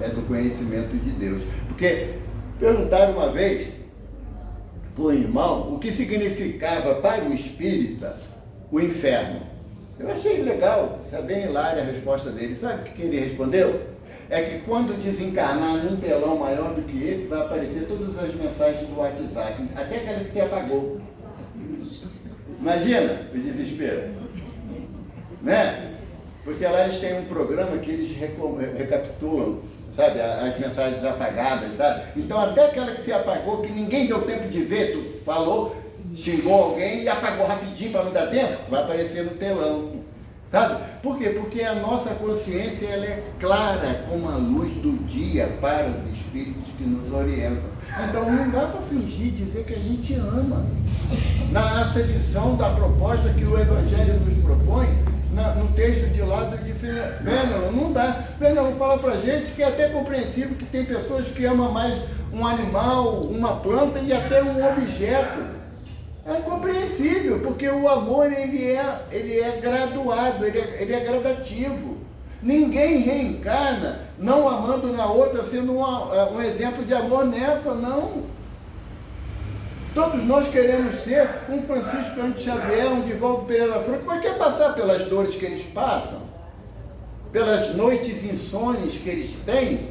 Speaker 2: é do conhecimento de Deus. Porque perguntaram uma vez para o irmão o que significava para o espírita o inferno. Eu achei legal, está bem hilária a resposta dele. Sabe o que ele respondeu? É que quando desencarnar num telão maior do que esse, vai aparecer todas as mensagens do WhatsApp, até aquela que você apagou. Imagina o desespero. Né? Porque lá eles têm um programa que eles recapitulam, sabe, as mensagens apagadas, sabe? Então até aquela que você apagou, que ninguém deu tempo de ver, tu falou, xingou alguém e apagou rapidinho para não dar tempo, vai aparecer no telão. Sabe? Por quê? Porque a nossa consciência ela é clara como a luz do dia para os espíritos que nos orientam. Então não dá para fingir dizer que a gente ama. Na acepção da proposta que o Evangelho nos propõe, no texto de Lázaro de Fenelon, não dá. Fenelon fala para a gente que é até compreensível que tem pessoas que amam mais um animal, uma planta e até um objeto. É compreensível, porque o amor ele é graduado, ele é gradativo. Ninguém reencarna não amando na outra, sendo um exemplo de amor nessa, não. Todos nós queremos ser um Francisco Cândido Xavier, um Divaldo Pereira Franco, mas quer passar pelas dores que eles passam, pelas noites insones que eles têm.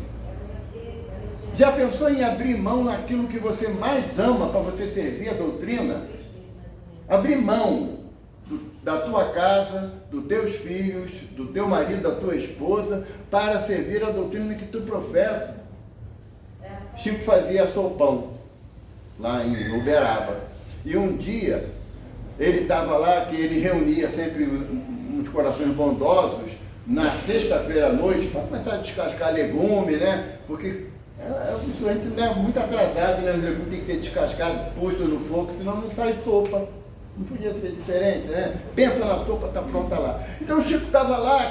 Speaker 2: Já pensou em abrir mão naquilo que você mais ama para você servir a doutrina? Abrir mão da tua casa, dos teus filhos, do teu marido, da tua esposa, para servir a doutrina que tu professa. Chico fazia sopão, lá em Uberaba. E um dia, ele estava lá, que ele reunia sempre uns corações bondosos, na sexta-feira à noite, para começar a descascar legume, né? Porque a gente é muito atrasado, né? O legume tem que ser descascado, posto no fogo, senão não sai sopa. Não podia ser diferente, né? Pensa na sopa, está pronta lá. Então o Chico estava lá,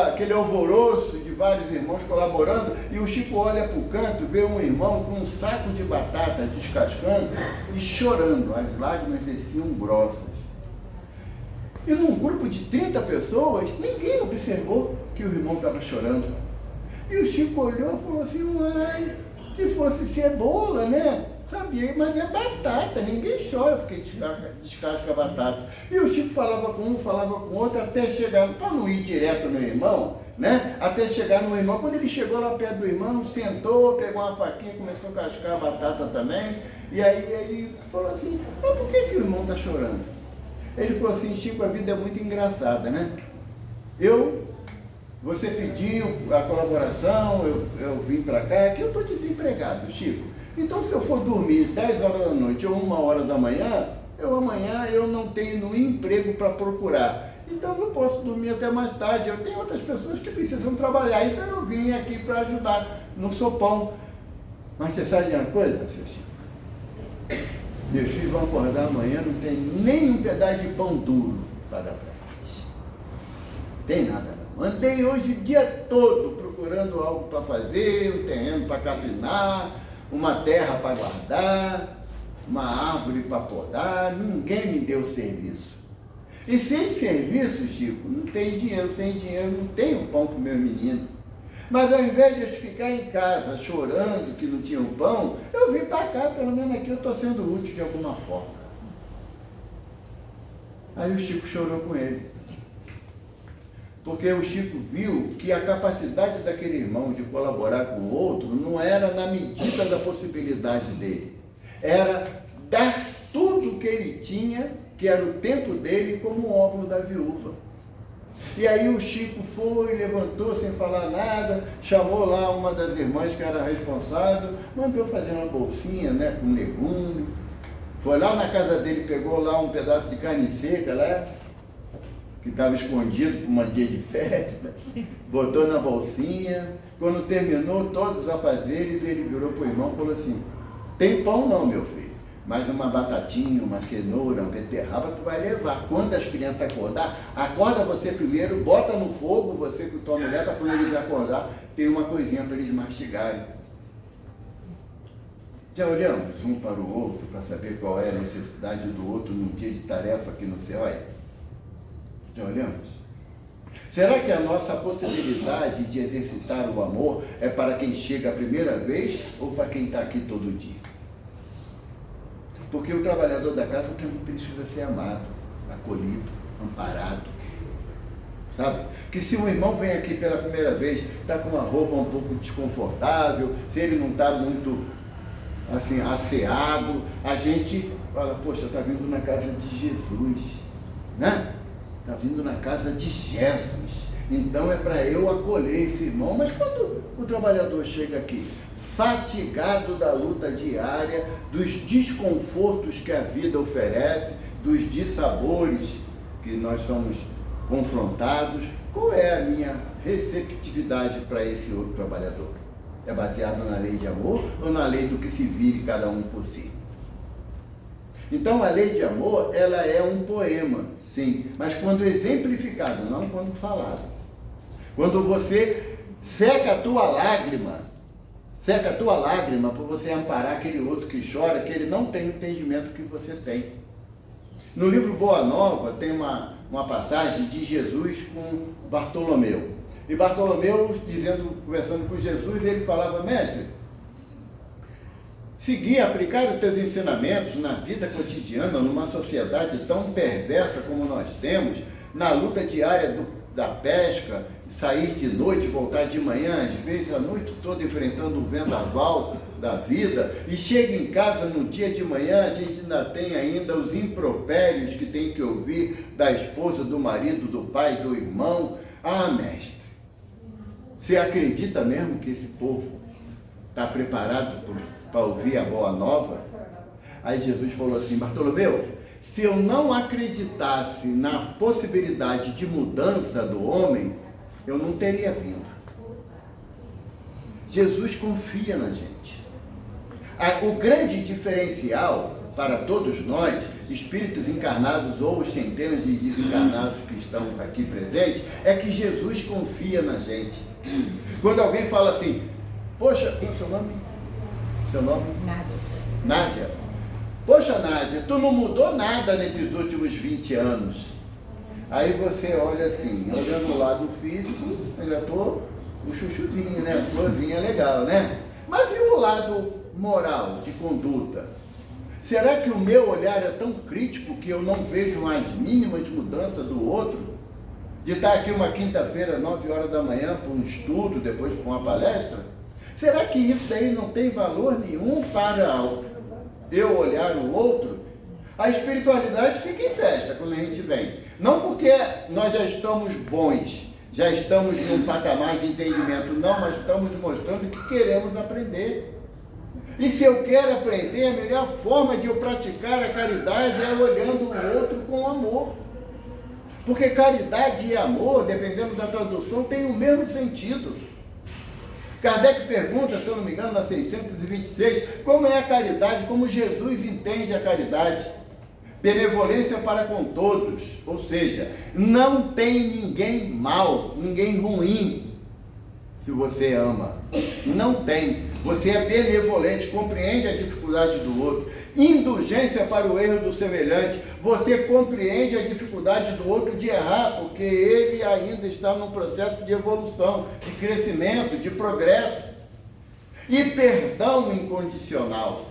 Speaker 2: aquele alvoroço de vários irmãos colaborando, e o Chico olha para o canto, vê um irmão com um saco de batata descascando e chorando, as lágrimas desciam grossas. E num grupo de 30 pessoas, ninguém observou que o irmão estava chorando. E o Chico olhou e falou assim, ai, se fosse cebola, né? Sabia, mas é batata, ninguém chora porque descasca a batata. E o Chico falava com um, falava com outro, até chegar, para não ir direto no irmão, né? Até chegar no irmão. Quando ele chegou lá perto do irmão, sentou, pegou uma faquinha, começou a cascar a batata também. E aí ele falou assim, mas por que o irmão está chorando? Ele falou assim, Chico, a vida é muito engraçada, né? Você pediu a colaboração, eu vim para cá, que eu estou desempregado, Chico. Então, se eu for dormir 10 horas da noite ou 1 hora da manhã, amanhã eu não tenho emprego para procurar. Então, eu não posso dormir até mais tarde. Eu tenho outras pessoas que precisam trabalhar. Então, eu vim aqui para ajudar no sopão. Mas você sabe de uma coisa, seu Chico? Meus filhos vão acordar amanhã, não tem nem um pedaço de pão duro para dar para eles. Tem nada não. Andei hoje o dia todo procurando algo para fazer, um terreno para capinar, uma terra para guardar, uma árvore para podar, ninguém me deu serviço. E sem serviço, Chico, não tem dinheiro, sem dinheiro não tenho pão para o meu menino. Mas ao invés de eu ficar em casa chorando que não tinha o pão, eu vim para cá, pelo menos aqui eu estou sendo útil de alguma forma. Aí o Chico chorou com ele. Porque o Chico viu que a capacidade daquele irmão de colaborar com o outro não era na medida da possibilidade dele. Era dar tudo o que ele tinha, que era o tempo dele, como o óbolo da viúva. E aí o Chico foi, levantou sem falar nada, chamou lá uma das irmãs que era responsável, mandou fazer uma bolsinha, né, com legume. Foi lá na casa dele, pegou lá um pedaço de carne seca lá, que estava escondido por uma dia de festa, botou na bolsinha. Quando terminou todos os afazeres, ele virou para o irmão e falou assim, tem pão não, meu filho, mas uma batatinha, uma cenoura, uma beterraba, tu vai levar. Quando as crianças acordar, acorda você primeiro, bota no fogo, você com tua mulher, para quando eles acordar, tem uma coisinha para eles mastigarem. Já olhamos um para o outro para saber qual é a necessidade do outro num dia de tarefa aqui no céu? Já olhamos? Será que a nossa possibilidade de exercitar o amor é para quem chega a primeira vez ou para quem está aqui todo dia? Porque o trabalhador da casa também precisa ser amado, acolhido, amparado. Sabe? Que se um irmão vem aqui pela primeira vez, está com uma roupa um pouco desconfortável, se ele não está muito assim, asseado, a gente fala, poxa, está vindo na casa de Jesus, né? Está vindo na casa de Jesus. Então é para eu acolher esse irmão. Mas quando o trabalhador chega aqui, fatigado da luta diária, dos desconfortos que a vida oferece, dos dissabores que nós somos confrontados, qual é a minha receptividade para esse outro trabalhador? É baseado na lei de amor ou na lei do que se vire cada um por si? Então a lei de amor, ela é um poema, sim, mas quando exemplificado, não quando falado. Quando você seca a tua lágrima por você amparar aquele outro que chora, que ele não tem o entendimento que você tem. No livro Boa Nova tem uma passagem de Jesus com Bartolomeu. E Bartolomeu, conversando com Jesus, ele falava, mestre, seguir, aplicar os teus ensinamentos na vida cotidiana, numa sociedade tão perversa como nós temos, na luta diária da pesca, sair de noite, voltar de manhã, às vezes a noite toda enfrentando o vendaval da vida, e chega em casa no dia de manhã, a gente ainda tem ainda os impropérios que tem que ouvir da esposa, do marido, do pai, do irmão. Ah, mestre, você acredita mesmo que esse povo está preparado para ouvir a boa nova? Aí Jesus falou assim, Bartolomeu, se eu não acreditasse na possibilidade de mudança do homem, eu não teria vindo. Jesus confia na gente. O grande diferencial para todos nós, espíritos encarnados ou os centenas de desencarnados que estão aqui presentes, é que Jesus confia na gente. Quando alguém fala assim, poxa, qual é o seu nome? Seu nome? Nádia. Poxa, Nádia, tu não mudou nada nesses últimos 20 anos. Aí você olha assim, olhando o lado físico, eu já estou o chuchuzinho, né? A florzinha legal, né? Mas e o lado moral, de conduta? Será que o meu olhar é tão crítico que eu não vejo as mínimas mudanças do outro? De estar aqui uma quinta-feira, 9 horas da manhã, para um estudo, depois para uma palestra? Será que isso aí não tem valor nenhum para eu olhar o outro? A espiritualidade fica em festa quando a gente vem. Não porque nós já estamos bons, já estamos num patamar de entendimento, não, mas estamos mostrando que queremos aprender. E se eu quero aprender, a melhor forma de eu praticar a caridade é olhando o outro com amor. Porque caridade e amor, dependendo da tradução, tem o mesmo sentido. Kardec pergunta, se eu não me engano, na 626, como é a caridade, como Jesus entende a caridade. Benevolência para com todos, ou seja, não tem ninguém mau, ninguém ruim, se você ama. Não tem. Você é benevolente, compreende a dificuldade do outro. Indulgência para o erro do semelhante. Você compreende a dificuldade do outro de errar, porque ele ainda está num processo de evolução, de crescimento, de progresso. E perdão incondicional.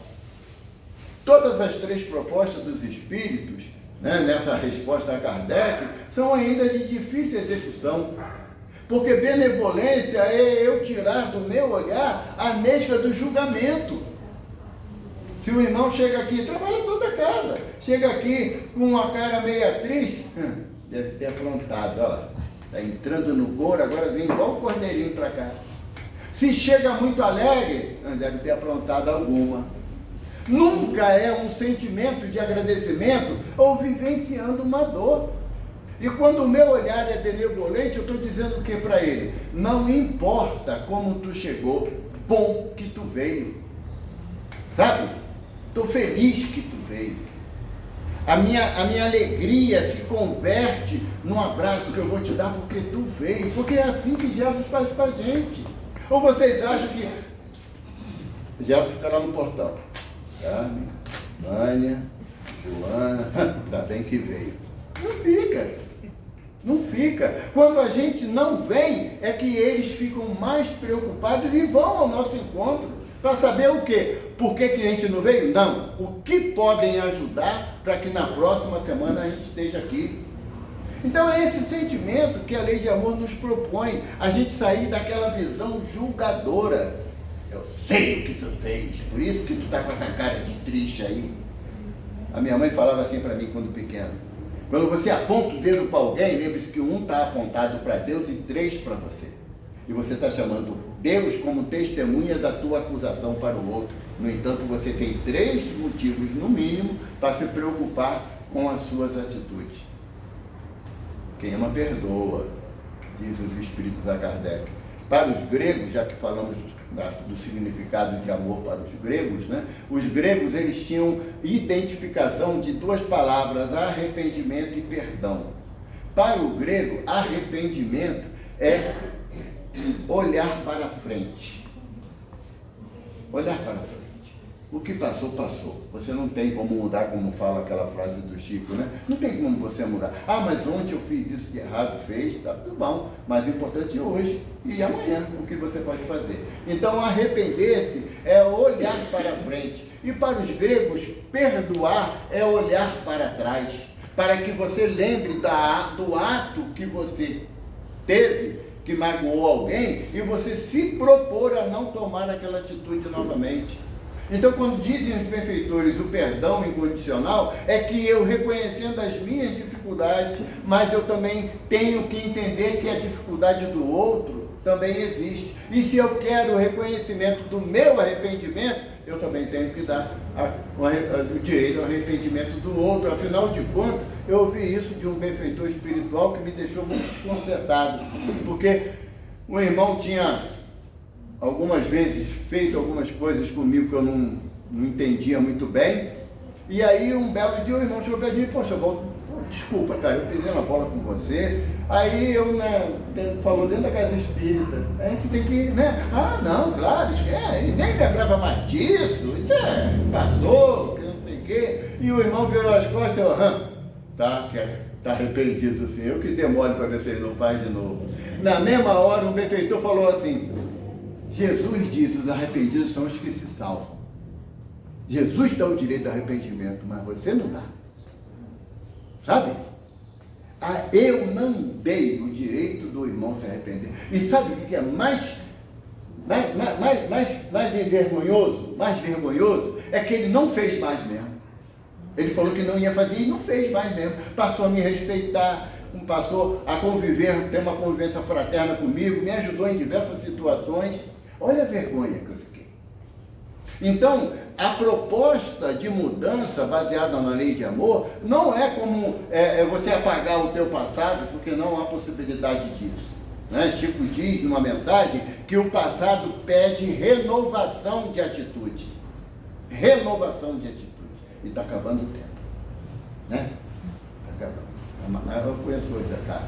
Speaker 2: Todas as três propostas dos espíritos, né, nessa resposta a Kardec, são ainda de difícil execução. Porque benevolência é eu tirar do meu olhar a mescla do julgamento. Se o irmão chega aqui, trabalha toda a casa, chega aqui com uma cara meia triste, deve ter aprontado, olha lá, está entrando no couro, agora vem igual o cordeirinho para cá. Se chega muito alegre, deve ter aprontado alguma. Nunca é um sentimento de agradecimento ou vivenciando uma dor. E quando o meu olhar é benevolente, eu estou dizendo o que para ele? Não importa como tu chegou, bom que tu veio. Sabe? Estou feliz que tu veio. A minha alegria se converte num abraço que eu vou te dar porque tu veio. Porque é assim que Jesus faz com a gente. Ou vocês acham que Jesus fica lá no portão? Carmen, Vânia, Joana, ainda bem que veio. Não fica. Não fica. Quando a gente não vem, é que eles ficam mais preocupados e vão ao nosso encontro. Para saber o quê? Por que a gente não veio? Não. O que podem ajudar para que na próxima semana a gente esteja aqui. Então é esse sentimento que a lei de amor nos propõe. A gente sair daquela visão julgadora. Eu sei o que tu fez, por isso que tu está com essa cara de triste aí. A minha mãe falava assim para mim quando pequeno. Quando você aponta o dedo para alguém, lembre-se que um está apontado para Deus e 3 para você. E você está chamando Deus como testemunha da tua acusação para o outro. No entanto, você tem 3 motivos, no mínimo, para se preocupar com as suas atitudes. Quem ama, perdoa, diz os espíritos da Kardec. Para os gregos, já que falamos do significado de amor para os gregos, né? Os gregos, eles tinham identificação de 2 palavras, arrependimento e perdão. Para o grego, arrependimento é olhar para frente. Olhar para frente. O que passou, passou. Você não tem como mudar, como fala aquela frase do Chico, né? Não tem como você mudar. Ah, mas ontem eu fiz isso de errado, fez, tá tudo bom. Mas o importante é hoje e amanhã, o que você pode fazer. Então, arrepender-se é olhar para frente. E para os gregos, perdoar é olhar para trás. Para que você lembre do ato que você teve, que magoou alguém, e você se propor a não tomar aquela atitude novamente. Então, quando dizem os benfeitores o perdão incondicional, é que eu, reconhecendo as minhas dificuldades, mas eu também tenho que entender que a dificuldade do outro também existe. E se eu quero o reconhecimento do meu arrependimento, eu também tenho que dar o direito ao arrependimento do outro. Afinal de contas, eu ouvi isso de um benfeitor espiritual que me deixou muito desconcertado, porque o irmão tinha algumas vezes feito algumas coisas comigo que eu não entendia muito bem, e aí um belo dia o irmão chegou para mim e disse, poxa, desculpa, cara, eu pisei na bola com você. Aí eu, falou dentro da casa espírita, a gente tem que, né? Ah, não, claro, ele nem lembrava mais disso, isso passou, que não sei o quê. E o irmão virou as costas e eu, tá arrependido sim, eu que demoro para ver se ele não faz de novo. Na mesma hora, um benfeitor falou assim, Jesus diz, os arrependidos são os que se salvam. Jesus dá o direito ao arrependimento, mas você não dá. Sabe? Eu não dei o direito do irmão se arrepender. E sabe o que é mais vergonhoso? É que ele não fez mais mesmo. Ele falou que não ia fazer e não fez mais mesmo. Passou a me respeitar, passou a conviver, ter uma convivência fraterna comigo, me ajudou em diversas situações. Olha a vergonha que eu fiquei. Então, a proposta de mudança baseada na lei de amor não é como você apagar o teu passado, porque não há possibilidade disso. Né? Chico diz numa mensagem que o passado pede renovação de atitude. Renovação de atitude. E está acabando o tempo. Né? Está acabando. Eu conheço hoje a cara.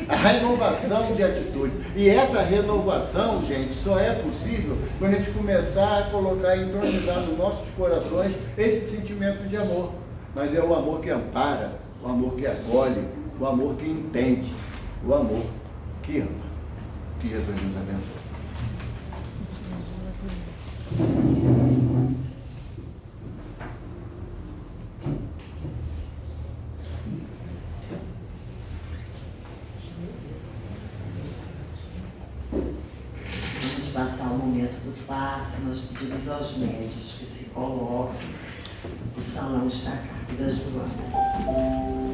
Speaker 2: A renovação de atitude. E essa renovação, gente, só é possível quando a gente começar a colocar e entronizar nos nossos corações esse sentimento de amor. Mas é o amor que ampara, o amor que acolhe, o amor que entende, o amor que ama. Que Jesus nos abençoe.
Speaker 1: Passar o momento do passe, nós pedimos aos médios que se coloquem. O salão está a cargo da Joana.